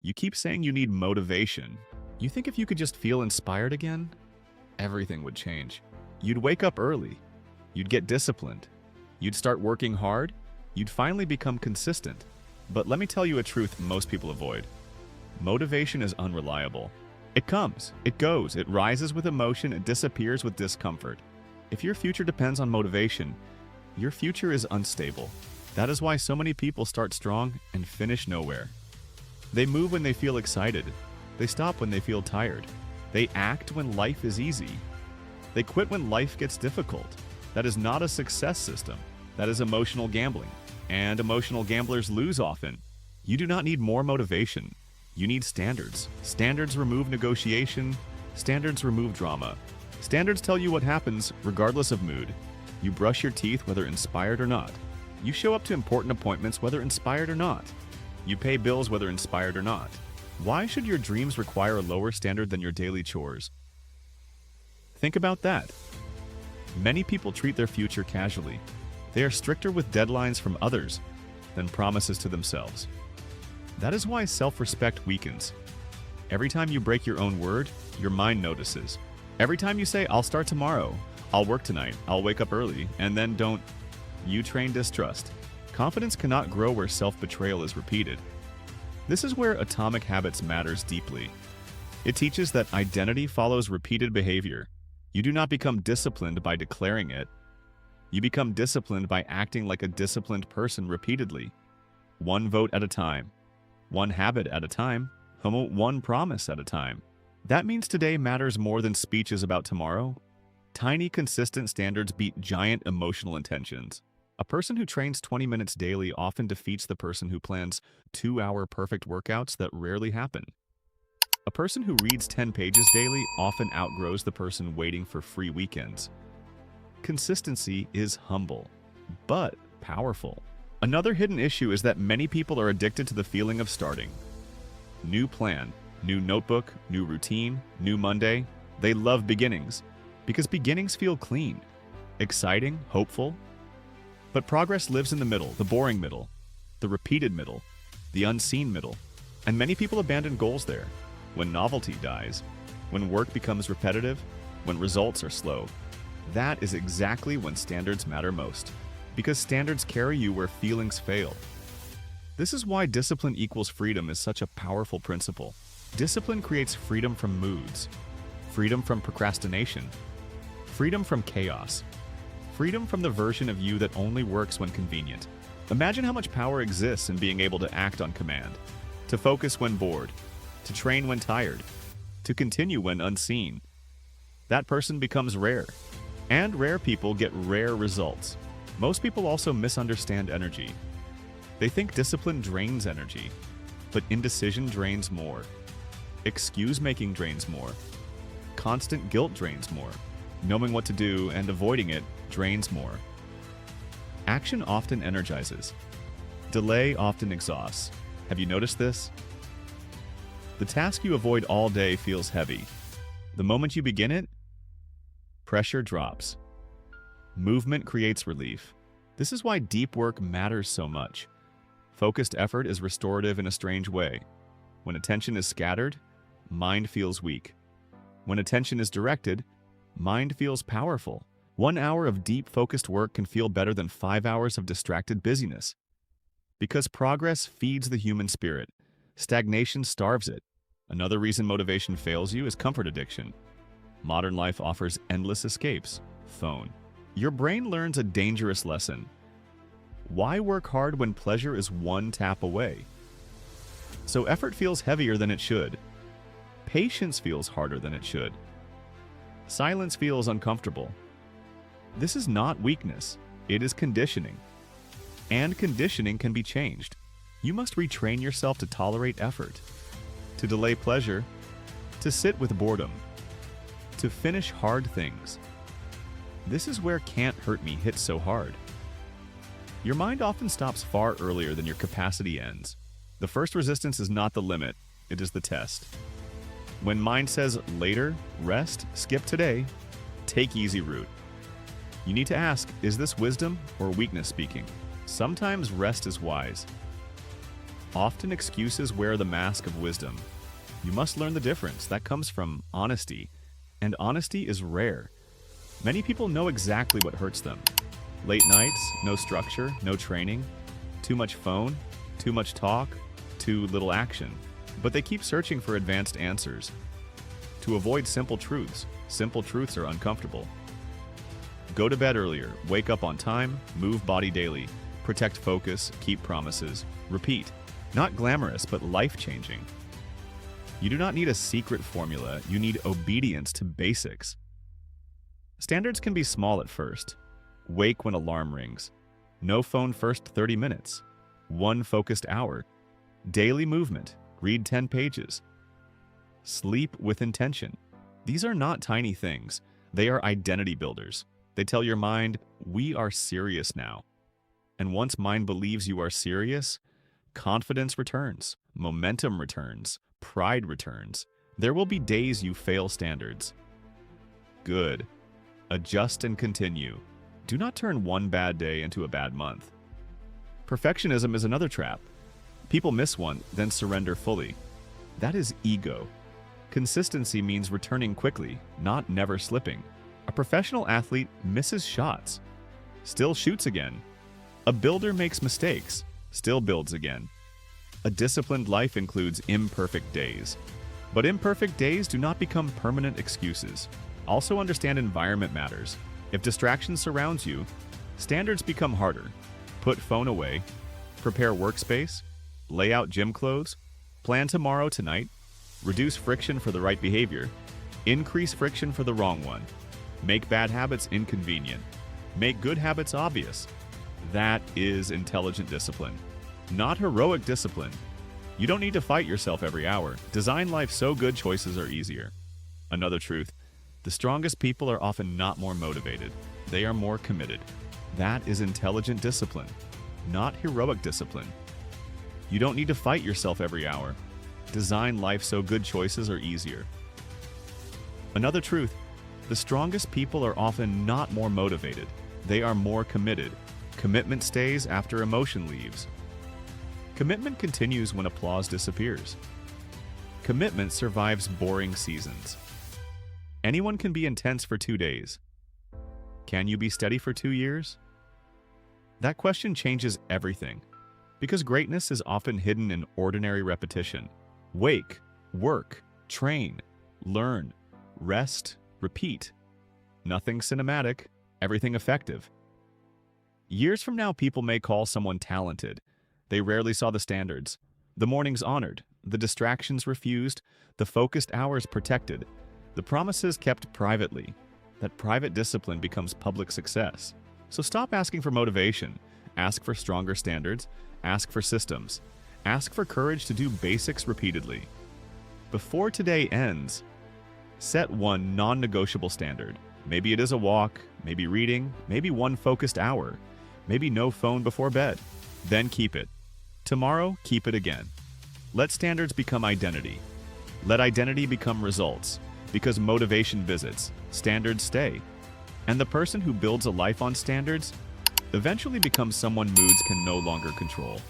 You keep saying you need motivation. You think if you could just feel inspired again, everything would change. You'd wake up early. You'd get disciplined. You'd start working hard. You'd finally become consistent. But let me tell you a truth most people avoid. Motivation is unreliable. It comes, it goes, it rises with emotion, it disappears with discomfort. If your future depends on motivation, your future is unstable. That is why so many people start strong and finish nowhere. They move when they feel excited. They stop when they feel tired. They act when life is easy. They quit when life gets difficult. That is not a success system. That is emotional gambling. And emotional gamblers lose often. You do not need more motivation. You need standards. Standards remove negotiation. Standards remove drama. Standards tell you what happens regardless of mood. You brush your teeth whether inspired or not. You show up to important appointments whether inspired or not. You pay bills whether inspired or not. Why should your dreams require a lower standard than your daily chores? Think about that. Many people treat their future casually. They are stricter with deadlines from others than promises to themselves. That is why self-respect weakens. Every time you break your own word, your mind notices. Every time you say, I'll start tomorrow, I'll work tonight, I'll wake up early, and then don't, you train distrust. Confidence cannot grow where self-betrayal is repeated. This is where Atomic Habits matters deeply. It teaches that identity follows repeated behavior. You do not become disciplined by declaring it. You become disciplined by acting like a disciplined person repeatedly. One vote at a time. One habit at a time. One promise at a time. That means today matters more than speeches about tomorrow. Tiny, consistent standards beat giant emotional intentions. A person who trains 20 minutes daily often defeats the person who plans 2-hour perfect workouts that rarely happen. A person who reads 10 pages daily often outgrows the person waiting for free weekends. Consistency is humble, but powerful. Another hidden issue is that many people are addicted to the feeling of starting. New plan, new notebook, new routine, new Monday. They love beginnings because beginnings feel clean, exciting, hopeful. But progress lives in the middle, the boring middle, the repeated middle, the unseen middle. And many people abandon goals there. When novelty dies, when work becomes repetitive, when results are slow. That is exactly when standards matter most. Because standards carry you where feelings fail. This is why discipline equals freedom is such a powerful principle. Discipline creates freedom from moods, freedom from procrastination, freedom from chaos, freedom from the version of you that only works when convenient. Imagine how much power exists in being able to act on command, to focus when bored, to train when tired, to continue when unseen. That person becomes rare, and rare people get rare results. Most people also misunderstand energy. They think discipline drains energy, but indecision drains more. Excuse-making drains more. Constant guilt drains more. Knowing what to do and avoiding it drains more. Action often energizes. Delay often exhausts. Have you noticed this? The task you avoid all day feels heavy. The moment you begin it, pressure drops. Movement creates relief. This is why deep work matters so much. Focused effort is restorative in a strange way. When attention is scattered, mind feels weak. When attention is directed, mind feels powerful. 1 hour of deep focused work can feel better than 5 hours of distracted busyness. Because progress feeds the human spirit. Stagnation starves it. Another reason motivation fails you is comfort addiction. Modern life offers endless escapes. Phone. Your brain learns a dangerous lesson. Why work hard when pleasure is one tap away? So effort feels heavier than it should. Patience feels harder than it should. Silence feels uncomfortable. This is not weakness. It is conditioning. And conditioning can be changed. You must retrain yourself to tolerate effort, to delay pleasure, to sit with boredom, to finish hard things. This is where "can't hurt me" hits so hard. Your mind often stops far earlier than your capacity ends. The first resistance is not the limit, it is the test. When mind says later, rest, skip today, take easy route. You need to ask, is this wisdom or weakness speaking? Sometimes rest is wise. Often excuses wear the mask of wisdom. You must learn the difference. That comes from honesty. And honesty is rare. Many people know exactly what hurts them. Late nights, no structure, no training, too much phone, too much talk, too little action. But they keep searching for advanced answers. To avoid simple truths are uncomfortable. Go to bed earlier, wake up on time, move body daily, protect focus, keep promises, repeat. Not glamorous, but life-changing. You do not need a secret formula, you need obedience to basics. Standards can be small at first. Wake when alarm rings. No phone first 30 minutes. 1 focused hour. Daily movement. Read 10 pages. Sleep with intention. These are not tiny things. They are identity builders. They tell your mind, we are serious now. And once mind believes you are serious, confidence returns, momentum returns, pride returns. There will be days you fail standards. Good. Adjust and continue. Do not turn one bad day into a bad month. Perfectionism is another trap. People miss one, then surrender fully. That is ego. Consistency means returning quickly, not never slipping. A professional athlete misses shots, still shoots again. A builder makes mistakes, still builds again. A disciplined life includes imperfect days. But imperfect days do not become permanent excuses. Also understand environment matters. If distraction surrounds you, standards become harder. Put phone away, prepare workspace, lay out gym clothes, plan tomorrow tonight, reduce friction for the right behavior, increase friction for the wrong one, make bad habits inconvenient, make good habits obvious. That is intelligent discipline, not heroic discipline. You don't need to fight yourself every hour. Design life so good choices are easier. Another truth, the strongest people are often not more motivated. They are more committed. That is intelligent discipline, not heroic discipline. You don't need to fight yourself every hour. Design life so good choices are easier. Another truth, the strongest people are often not more motivated. They are more committed. Commitment stays after emotion leaves. Commitment continues when applause disappears. Commitment survives boring seasons. Anyone can be intense for 2 days. Can you be steady for 2 years? That question changes everything, because greatness is often hidden in ordinary repetition. Wake, work, train, learn, rest, repeat. Nothing cinematic, everything effective. Years from now, people may call someone talented. They rarely saw the standards. The mornings honored, the distractions refused, the focused hours protected, the promises kept privately. That private discipline becomes public success. So stop asking for motivation. Ask for stronger standards. Ask for systems. Ask for courage to do basics repeatedly. Before today ends, set one non-negotiable standard. Maybe it is a walk, maybe reading, maybe 1 focused hour, maybe no phone before bed. Then keep it. Tomorrow, keep it again. Let standards become identity. Let identity become results. Because motivation visits, standards stay. And the person who builds a life on standards eventually becomes someone moods can no longer control.